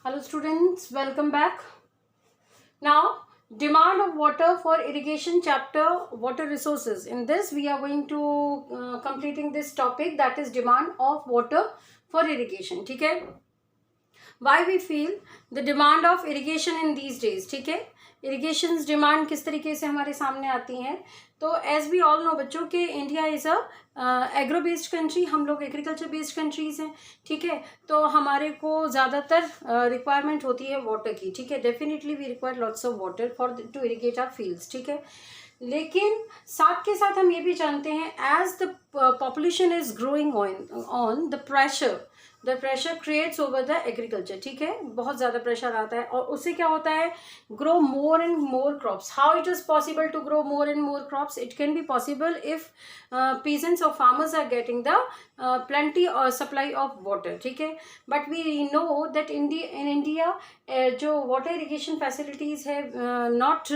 Hello students, welcome back. Now, demand of water for irrigation chapter water resources. In this we are going to completing this topic, that is demand of water for irrigation. ठीक है, why we feel the demand of irrigation in these days. ठीक है, irrigation demand किस तरीके से हमारे सामने आती हैं. तो एज वी ऑल नो बच्चों के India is a agro based country, हम लोग एग्रीकल्चर बेस्ड कंट्रीज़ हैं. ठीक है, तो हमारे को ज़्यादातर रिक्वायरमेंट होती है वाटर की. ठीक है, definitely we require lots of water for to irrigate our fields. ठीक है, लेकिन साथ के साथ हम ये भी जानते हैं as the population is growing on the pressure creates over the agriculture. ठीक है, बहुत ज़्यादा प्रेशर आता है और उससे क्या होता है, grow more and more crops. How it is possible to grow more and more crops? It can be possible if peasants or farmers are getting the plenty or supply of water. ठीक है, but we know that in India जो water irrigation facilities है not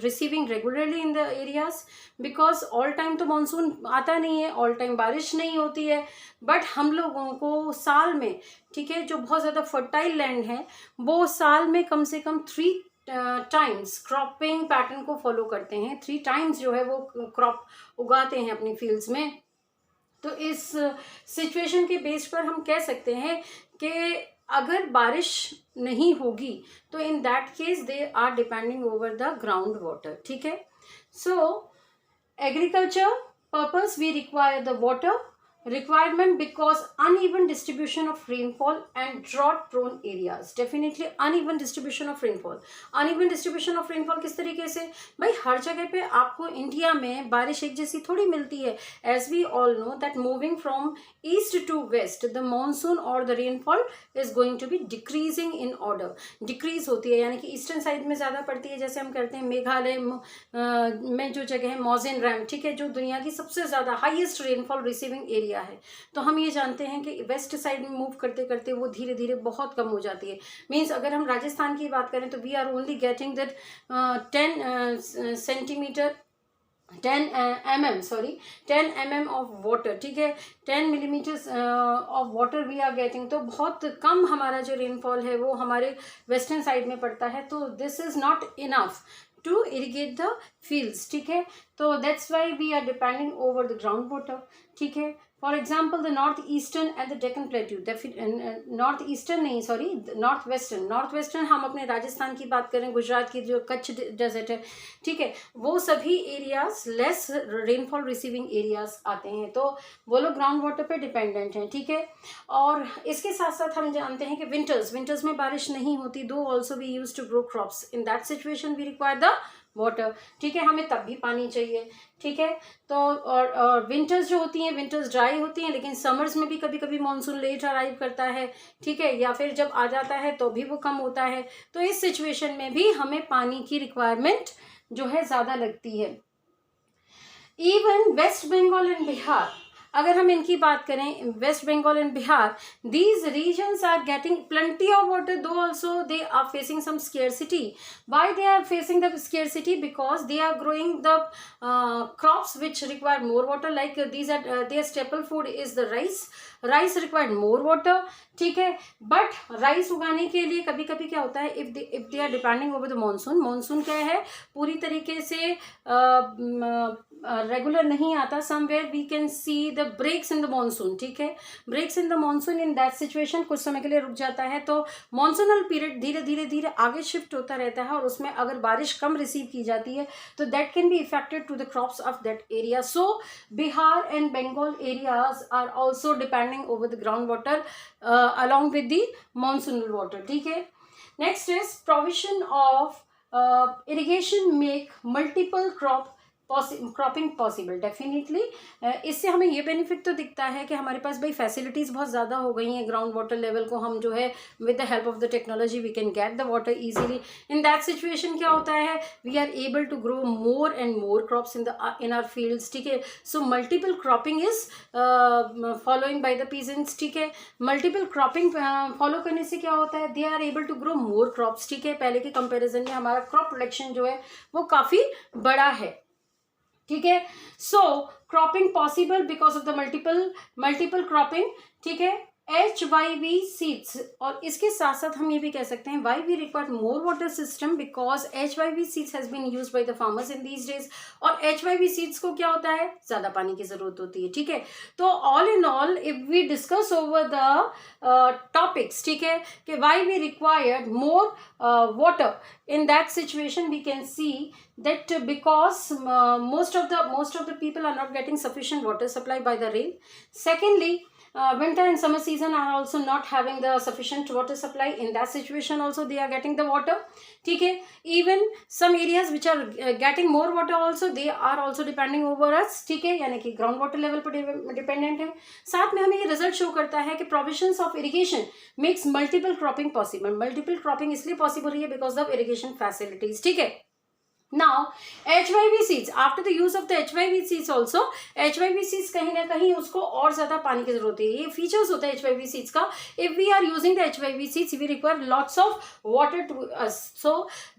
receiving regularly in the areas, because all time तो monsoon आता नहीं है, all time बारिश नहीं होती है. बट हम लोगों को साल में, ठीक है, जो बहुत ज़्यादा फर्टाइल लैंड है वो साल में कम से कम 3 टाइम्स क्रॉपिंग पैटर्न को फॉलो करते हैं. 3 टाइम्स जो है वो क्रॉप उगाते हैं अपनी फील्ड्स में. तो इस सिचुएशन के बेस पर हम कह सकते हैं कि अगर बारिश नहीं होगी तो in that case they are depending over the ground water. ठीक है, so agriculture purpose we require the water requirement because uneven distribution of rainfall and drought prone areas. Definitely uneven distribution of rainfall. uneven distribution of rainfall किस तरीके से भाई, हर जगह पे आपको India में बारिश एक जैसी थोड़ी मिलती है. as we all know that moving from east to west the monsoon or the rainfall is going to be decreasing in order. decrease होती है यानी कि ईस्टर्न साइड में ज़्यादा पड़ती है. जैसे हम करते हैं मेघालय में जो जगह है मोजेनराम, ठीक है, जो दुनिया की सबसे ज़्यादा हाईएस्ट रेनफॉल रिसीविंग एरिया है. तो हम ये जानते हैं कि वेस्ट साइड में मूव करते करते वो धीरे धीरे बहुत कम हो जाती है. मीन्स अगर हम राजस्थान की बात करें तो we are only getting that 10 centimetre 10 mm of water. ठीक है, 10 millimetres of water we are getting. तो बहुत कम हमारा जो रेनफॉल है वो हमारे वेस्टर्न साइड में पड़ता है. तो this is not enough to irrigate the fields. ठीक है, तो that's why we are depending over the ground water. ठीक है, for example the north eastern and the Deccan plateau, north eastern नहीं, सॉरी, नॉर्थ वेस्टर्न हम अपने राजस्थान की बात करें, गुजरात की जो कच्छ डेजर्ट है, ठीक है, वो सभी areas less rainfall receiving areas आते हैं. तो वो लोग ग्राउंड वाटर पे डिपेंडेंट हैं. ठीक है, और इसके साथ साथ हम जानते हैं कि विंटर्स में बारिश नहीं होती. Though also we use to grow crops. In that situation we require the water. ठीक है, हमें तब भी पानी चाहिए. ठीक है, तो और विंटर्स जो होती हैं, विंटर्स ड्राई होती हैं, लेकिन समर्स में भी कभी कभी मानसून लेट अराइव करता है. ठीक है, या फिर जब आ जाता है तो भी वो कम होता है. तो इस सिचुएशन में भी हमें पानी की रिक्वायरमेंट जो है ज़्यादा लगती है. Even west Bengal and Bihar, अगर हम इनकी बात करें, west Bengal and Bihar, these regions are getting plenty of water, though also they are facing some scarcity. Why they are facing the scarcity? Because they are growing the crops which require more water, like these are their staple food is the rice required more water. ठीक है, but rice उगाने के लिए कभी कभी क्या होता है, if they are depending over the monsoon क्या है, पूरी तरीके से रेगुलर नहीं आता. Somewhere we can see the breaks in the monsoon. ठीक है, breaks in the monsoon, in that situation कुछ समय के लिए रुक जाता है. तो मानसूनल पीरियड धीरे आगे शिफ्ट होता रहता है और उसमें अगर बारिश कम रिसीव की जाती है तो that can be affected to the crops of that area. So Bihar and Bengal areas are also depending over the ground water along with the monsoonal water. ठीक है, next is provision of irrigation make multiple cropping possible. Definitely इससे हमें ये benefit तो दिखता है कि हमारे पास भाई फैसिलिटीज़ बहुत ज़्यादा हो गई हैं. ग्राउंड वाटर लेवल को हम जो है with the help of the technology we can get the water easily. In that situation क्या होता है, we are able to grow more and more crops in our fields. ठीक है, so multiple cropping is following by the peasants. ठीक है, multiple cropping follow करने से क्या होता है, they are able to grow more crops. ठीक है, पहले के कंपेरिजन में हमारा क्रॉप प्रोडक्शन जो है वो काफ़ी बड़ा है. ठीक है, so cropping possible because of the multiple cropping. ठीक है, HYV seeds, और इसके साथ साथ हम ये भी कह सकते हैं why we require more water system, because HYV seeds has been used by the farmers in these days. और HYV seeds को क्या होता है, ज़्यादा पानी की ज़रूरत होती है, ठीक है. तो all in all if we discuss over the topics, ठीक है, कि why we require more water, in that situation we can see that because most of the people are not getting sufficient water supply by the rain. Secondly, winter and summer season are also not having the sufficient water supply. In that situation also they are getting the water, ठीक है. Even some areas which are getting more water also, they are also depending over us, ठीक है, यानी कि ground water level पर dependent है. साथ में हमें ये रिजल्ट शो करता है कि provisions of irrigation makes multiple cropping possible. Multiple cropping इसलिए पॉसिबल है बिकॉज ऑफ इरिगेशन फैसिलिटीज, ठीक है. Now HYV seeds, after the use of the HYV seeds also, HYV seeds कहीं ना कहीं उसको और ज़्यादा पानी की ज़रूरत है. ये फीचर्स होता है HYV seeds का. If we are using the HYV seeds, we require lots of water to us. So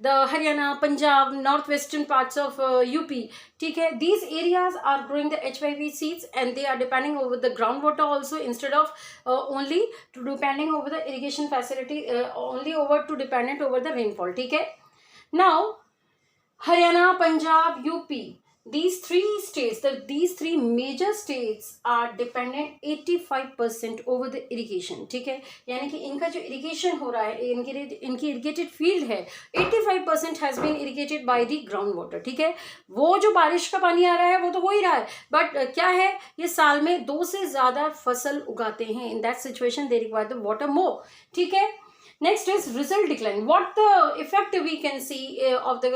the Haryana, Punjab, northwestern parts of UP, ठीक है, these areas are growing the HYV seeds and they are depending over the groundwater also, instead of only to depending over the irrigation facility, only over to dependent over the rainfall, ठीक है. Now Haryana, Punjab, UP, these three major states are dependent 85% over the irrigation, ठीक है. यानी कि इनका जो irrigation हो रहा है, इनकी irrigated field है, 85% has been irrigated by the ground water, ठीक है. वो जो बारिश का पानी आ रहा है वो तो हो ही रहा है, बट क्या है, ये साल में 2 से ज़्यादा फसल उगाते हैं. In that situation they require the water more, ठीक है. Next is result decline. What the effect we can see of the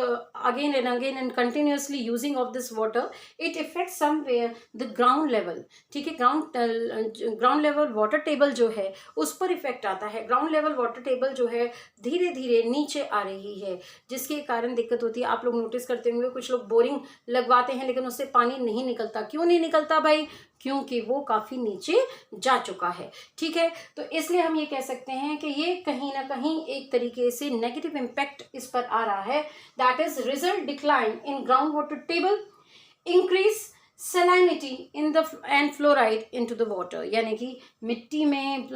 again and continuously using of this water? It affects somewhere the ground level, ठीक है. ground level water table जो है उस पर effect आता है. ground level water table जो है धीरे धीरे नीचे आ रही है, जिसके कारण दिक्कत होती है. आप लोग नोटिस करते होंगे कुछ लोग बोरिंग लगवाते हैं लेकिन उससे पानी नहीं निकलता. क्यों नहीं निकलता भाई? क्योंकि वो काफ़ी नीचे जा चुका है, ठीक है. तो इसलिए हम ये कह सकते हैं कि ये कहीं ना कहीं एक तरीके से नेगेटिव इम्पैक्ट इस पर आ रहा है. That is result decline in ground water table, increase salinity in the end fluoride into the water, यानी कि मिट्टी में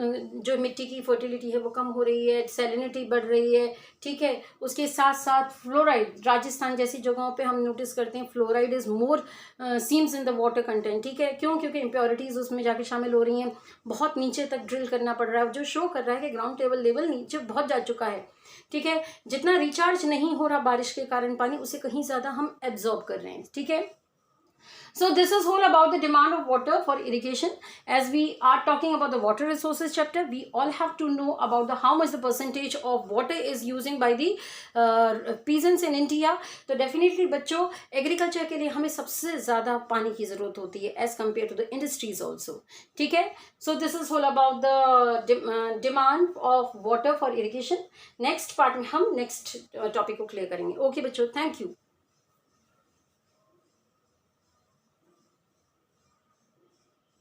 जो मिट्टी की फर्टिलिटी है वो कम हो रही है, सैलिनिटी बढ़ रही है, ठीक है. उसके साथ साथ फ्लोराइड, राजस्थान जैसी जगहों पे हम नोटिस करते हैं fluoride is more seems in the water content, ठीक है. क्यों? क्योंकि इम्प्योरिटीज़ उसमें जाके शामिल हो रही हैं. बहुत नीचे तक ड्रिल करना पड़ रहा है, जो शो कर रहा है कि ग्राउंड टेबल लेवल नीचे बहुत जा चुका है, ठीक है. जितना रिचार्ज नहीं हो रहा बारिश के कारण पानी, उसे कहीं ज़्यादा हम एब्जॉर्ब कर रहे हैं, ठीक है. So this is all about the demand of water for irrigation. As we are talking about the water resources chapter, we all have to know about the how much the percentage of water is using by the peasants in India. तो definitely बच्चों agriculture के लिए हमें सबसे ज़्यादा पानी की ज़रूरत होती है as compared to the industries also, ठीक है. So this is all about the demand of water for irrigation. Next part में हम next topic को clear करेंगे. Okay बच्चों, thank you.